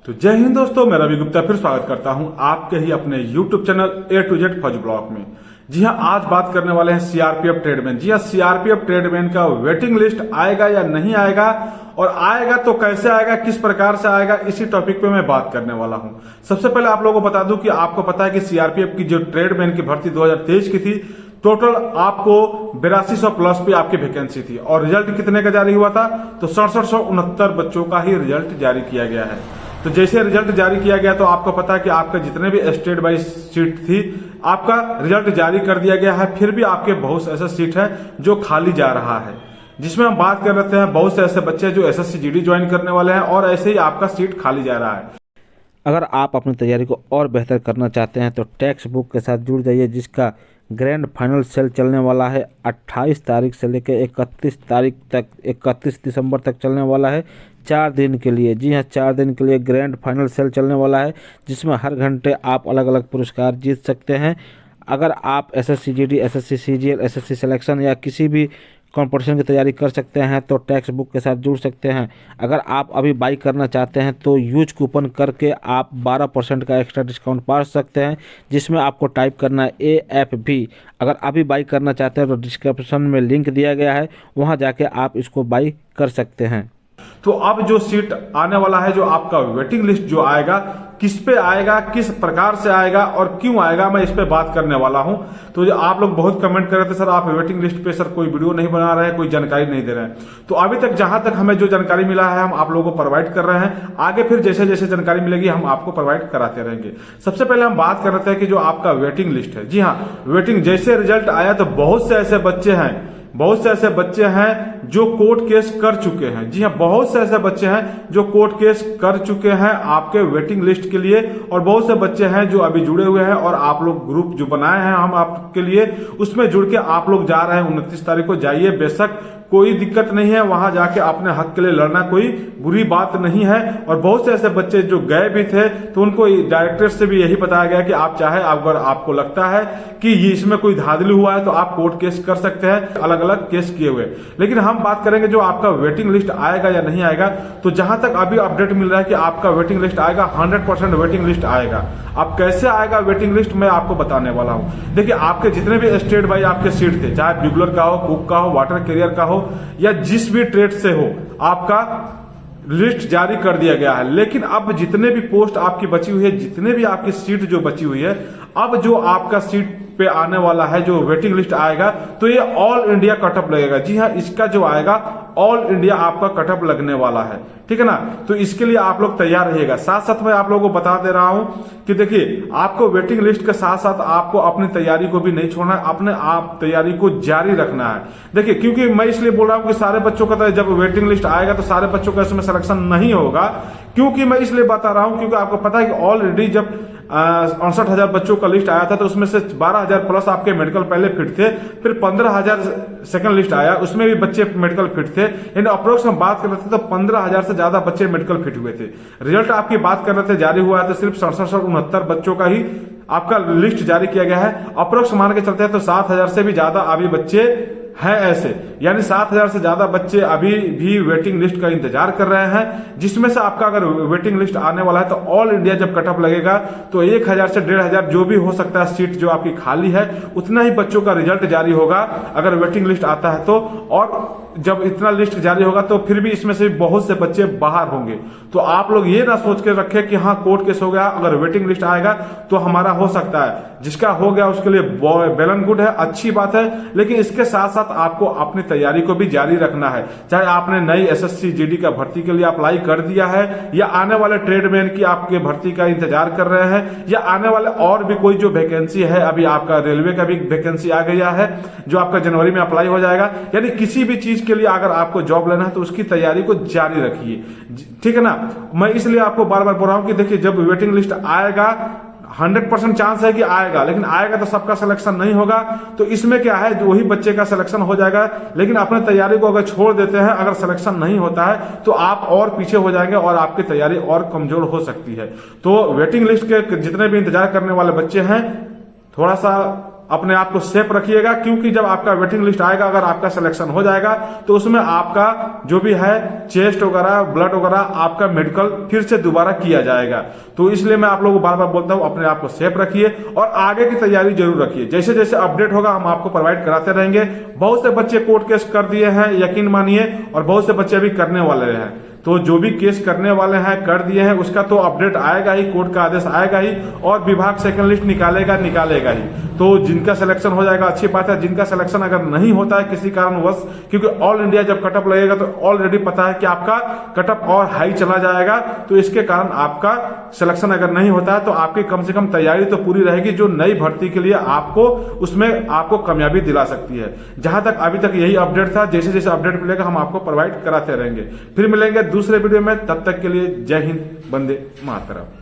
तो जय हिंद दोस्तों, मैं रवि गुप्ता फिर स्वागत करता हूं आपके ही अपने YouTube channel A to Z फौज ब्लॉक में। जी हां, आज बात करने वाले हैं सीआरपीएफ ट्रेडमैन। जी हां, सीआरपीएफ ट्रेडमैन का वेटिंग लिस्ट आएगा या नहीं आएगा, और आएगा तो कैसे आएगा, किस प्रकार से आएगा, इसी टॉपिक पे मैं बात करने वाला हूं। सबसे पहले आप लोगों को बता दूं कि आपको पता है कि सीआरपीएफ की जो ट्रेडमैन की भर्ती 2023 की थी, टोटल आपको 8200 प्लस पे आपकी वैकेंसी थी, और रिजल्ट कितने का जारी हुआ था, तो 6769 बच्चों का ही रिजल्ट जारी किया गया है। तो जैसे रिजल्ट जारी किया गया तो आपको पता है कि आपका जितने भी स्टेट वाइज सीट थी, आपका रिजल्ट जारी कर दिया गया है। फिर भी आपके बहुत से ऐसे सीट है जो खाली जा रहा है, जिसमें हम बात कर लेते हैं बहुत से ऐसे बच्चे जो एसएससी जीडी ज्वाइन करने वाले हैं, और ऐसे ही आपका सीट खाली जा रहा है। अगर आप अपनी तैयारी को और बेहतर करना चाहते हैं तो टेक्स्ट बुक के साथ जुड़ जाइए, जिसका ग्रैंड फाइनल सेल चलने वाला है 28 तारीख से लेकर 31 दिसंबर तक चलने वाला है, 4 दिन के लिए। जी हाँ, 4 दिन के लिए ग्रैंड फाइनल सेल चलने वाला है, जिसमें हर घंटे आप अलग अलग पुरस्कार जीत सकते हैं। अगर आप SSC GD, SSC CGL, SSC selection या किसी भी कंपटीशन की तैयारी कर सकते हैं तो टेक्स्ट बुक के साथ जुड़ सकते हैं। अगर आप अभी बाई करना चाहते हैं तो यूज कूपन करके आप 12% का एक्स्ट्रा डिस्काउंट पा सकते हैं, जिसमें आपको टाइप करना है AFB। अगर अभी बाई करना चाहते हैं तो डिस्क्रिप्शन में लिंक दिया गया है, वहां जाके आप इसको बाई कर सकते हैं। तो अब जो सीट आने वाला है, जो आपका वेटिंग लिस्ट जो आएगा, किस पे आएगा, किस प्रकार से आएगा और क्यों आएगा, मैं इस पे बात करने वाला हूं। तो जो आप लोग बहुत कमेंट कर रहे थे, सर आप वेटिंग लिस्ट पे सर कोई वीडियो नहीं बना रहे हैं, कोई जानकारी नहीं दे रहे हैं। तो अभी तक जहां तक हमें जो जानकारी मिला है, हम आप लोगों को प्रोवाइड कर रहे हैं। आगे फिर जैसे जैसे जानकारी मिलेगी हम आपको प्रोवाइड कराते रहेंगे। सबसे पहले हम बात कर रहे थे कि जो आपका वेटिंग लिस्ट है, जी हाँ, वेटिंग जैसे रिजल्ट आया तो बहुत से ऐसे बच्चे हैं जो कोर्ट केस कर चुके हैं। जी हाँ, बहुत से ऐसे बच्चे हैं जो कोर्ट केस कर चुके हैं आपके वेटिंग लिस्ट के लिए, और बहुत से बच्चे हैं जो अभी जुड़े हुए हैं, और आप लोग ग्रुप जो बनाए हैं हम आपके लिए, उसमें जुड़ के आप लोग जा रहे हैं। 29 तारीख को जाइए, बेशक कोई दिक्कत नहीं है, वहां जाके अपने हक के लिए लड़ना कोई बुरी बात नहीं है। और बहुत से ऐसे बच्चे जो गए भी थे तो उनको डायरेक्टर से भी यही बताया गया कि आप चाहे, अगर आपको लगता है कि ये इसमें कोई धांधली हुआ है तो आप कोर्ट केस कर सकते हैं, अलग अलग केस किए हुए। लेकिन हम बात करेंगे जो आपका वेटिंग लिस्ट आएगा या नहीं आएगा। तो जहां तक अभी अपडेट मिल रहा है कि आपका वेटिंग लिस्ट आएगा, 100% वेटिंग लिस्ट आएगा। अब कैसे आएगा वेटिंग लिस्ट, मैं आपको बताने वाला हूं। देखिए, आपके जितने भी स्टेट बाई आपके सीट थे, चाहे ब्यूगलर का हो, कुक का हो, वाटर कैरियर का हो, या जिस भी ट्रेड से हो, आपका लिस्ट जारी कर दिया गया है। लेकिन अब जितने भी पोस्ट आपकी बची हुई है, जितने भी आपकी सीट जो बची हुई है, अब जो आपका सीट पे आने वाला है, जो वेटिंग लिस्ट आएगा, तो ये ऑल इंडिया कटअप लगेगा। जी हाँ, इसका जो आएगा ऑल इंडिया आपका कटअप लगने वाला है, ठीक है ना। तो इसके लिए आप लोग तैयार रहिएगा। साथ साथ मैं आप लोगों को बता दे रहा हूं कि देखिए, आपको वेटिंग लिस्ट के साथ साथ आपको अपनी तैयारी को भी नहीं छोड़ना है, अपने आप तैयारी को जारी रखना है। देखिए, क्योंकि मैं इसलिए बोल रहा हूं कि सारे बच्चों का जब वेटिंग लिस्ट आएगा तो सारे बच्चों का इसमें सिलेक्शन नहीं होगा। क्योंकि मैं इसलिए बता रहा हूं क्योंकि आपको पता है कि ऑलरेडी जब 69,000 बच्चों का लिस्ट आया था तो उसमें से 12,000 प्लस आपके मेडिकल पहले फिट थे, फिर 15,000 सेकंड लिस्ट आया, उसमें भी बच्चे मेडिकल फिट थे। यानी अप्रोक्स हम बात कर रहे थे तो 15,000 से ज्यादा बच्चे मेडिकल फिट हुए थे। रिजल्ट आपकी बात कर रहे थे जारी हुआ है तो सिर्फ 6769 बच्चों का ही आपका लिस्ट जारी किया गया है। अप्रोक्स मान के चलते हैं तो 7,000 से भी ज्यादा अभी बच्चे है ऐसे, यानी 7,000 से ज्यादा बच्चे अभी भी वेटिंग लिस्ट का इंतजार कर रहे हैं। जिसमें से आपका अगर वेटिंग लिस्ट आने वाला है तो ऑल इंडिया जब कटअप लगेगा तो 1,000 से 1,500 जो भी हो सकता है सीट जो आपकी खाली है, उतना ही बच्चों का रिजल्ट जारी होगा अगर वेटिंग लिस्ट आता है तो। और जब इतना लिस्ट जारी होगा तो फिर भी इसमें से बहुत से बच्चे बाहर होंगे। तो आप लोग ये ना सोच के रखें कि हाँ कोर्ट केस हो गया, अगर वेटिंग लिस्ट आएगा तो हमारा हो सकता है। जिसका हो गया उसके लिए वेल एंड गुड है, अच्छी बात है। लेकिन इसके साथ साथ आपको अपनी तैयारी को भी जारी रखना है। चाहे आपने नई एसएससी जीडी का भर्ती के लिए अप्लाई कर दिया है, या आने वाले ट्रेडमैन की आपके भर्ती का इंतजार कर रहे हैं, या आने वाले और भी कोई जो वैकेंसी है, अभी आपका रेलवे का भी वैकेंसी आ गया है जो आपका जनवरी में अप्लाई हो जाएगा। यानी किसी भी चीज के लिए अगर आपको जॉब लेना है तो उसकी तैयारी को जारी रखिए, ठीक है ना। मैं इसलिए आपको बार बार बोल रहा हूं कि देखिए, जब वेटिंग लिस्ट आएगा 100% चांस है कि आएगा, लेकिन आएगा तो सबका सिलेक्शन नहीं होगा। तो इसमें क्या है, जो वही बच्चे का सिलेक्शन हो जाएगा। लेकिन अपने तैयारी को अगर छोड़ देते हैं, अगर सिलेक्शन नहीं होता है तो आप और पीछे हो जाएंगे और आपकी तैयारी और कमजोर हो सकती है। तो वेटिंग लिस्ट के जितने भी इंतजार करने वाले बच्चे हैं, थोड़ा सा अपने आप को सेफ रखिएगा, क्योंकि जब आपका वेटिंग लिस्ट आएगा, अगर आपका सिलेक्शन हो जाएगा तो उसमें आपका जो भी है चेस्ट वगैरह, ब्लड वगैरह, आपका मेडिकल फिर से दोबारा किया जाएगा। तो इसलिए मैं आप लोगों को बार बार बोलता हूं, अपने आप को सेफ रखिए और आगे की तैयारी जरूर रखिए। जैसे जैसे अपडेट होगा हम आपको प्रोवाइड कराते रहेंगे। बहुत से बच्चे कोर्ट केस कर दिए हैं, यकीन मानिए, और बहुत से बच्चे अभी करने वाले हैं। तो जो भी केस करने वाले हैं, कर दिए हैं, उसका तो अपडेट आएगा ही, कोर्ट का आदेश आएगा ही, और विभाग सेकंड लिस्ट निकालेगा ही। तो जिनका सिलेक्शन हो जाएगा अच्छी बात है, जिनका सिलेक्शन अगर नहीं होता है किसी कारणवश, क्योंकि ऑल इंडिया जब कटअप लगेगा तो ऑलरेडी पता है कि आपका कटअप और हाई चला जाएगा, तो इसके कारण आपका सिलेक्शन अगर नहीं होता है तो आपकी कम से कम तैयारी तो पूरी रहेगी, जो नई भर्ती के लिए आपको उसमें आपको कामयाबी दिला सकती है। जहां तक अभी तक यही अपडेट था, जैसे जैसे अपडेट मिलेगा हम आपको प्रोवाइड कराते रहेंगे। फिर मिलेंगे दूसरे वीडियो में, तब तक के लिए जय हिंद, वंदे मातरम।